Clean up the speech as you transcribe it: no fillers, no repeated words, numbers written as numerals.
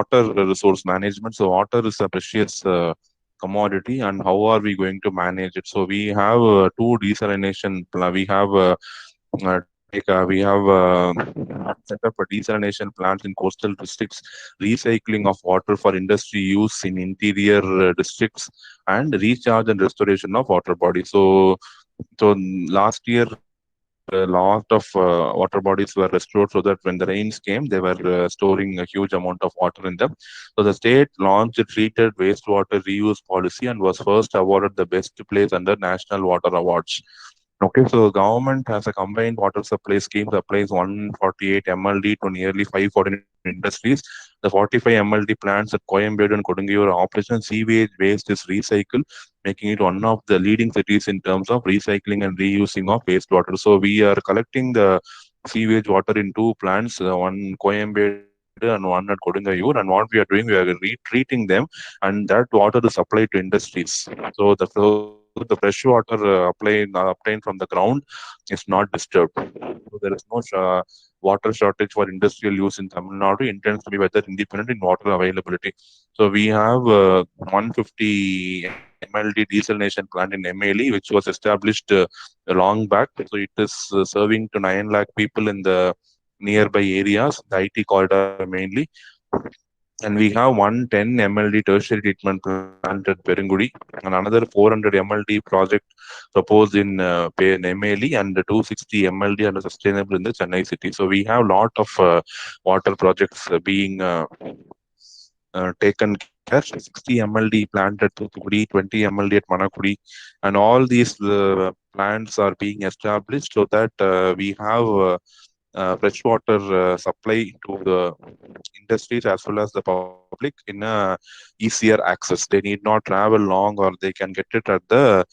water resource management. So water is a precious commodity, and how are we going to manage it? So we have two desalination we have we have set up a desalination plants in coastal districts, recycling of water for industry use in interior districts, and recharge and restoration of water bodies. So last year, a lot of water bodies were restored so that when the rains came, they were storing a huge amount of water in them. So the state launched a treated wastewater reuse policy and was first awarded the best place under National Water Awards. Okay, so government has a combined water supply scheme that applies 148 MLD to nearly 549 industries. The 45 MLD plants at Coimbatore and Kodungallur are operational. Sewage waste is recycled, making it one of the leading cities in terms of recycling and reusing of wastewater. So we are collecting the sewage water in two plants, one Coimbatore and one at Kodungallur. And what we are doing, we are retreating them, and that water is supplied to industries. So the fresh water obtained from the ground is not disturbed. So there is no water shortage for industrial use in Tamil Nadu. Intends to be weather independent in water availability. So we have 150 MLD desalination plant in MLE, which was established long back. So it is serving to 9 lakh people in the nearby areas, the IT corridor mainly. And we have 110 MLD tertiary treatment plant at Perungudi, and another 400 MLD project proposed in MLE, and 260 MLD under sustainable in the Chennai city. So we have lot of water projects being taken care. 60 MLD plant at Thoothukudi, 20 MLD at Manakudi, and all these plants are being established so that we have freshwater supply to the industries as well as the public in a easier access. They need not travel long, or they can get it at the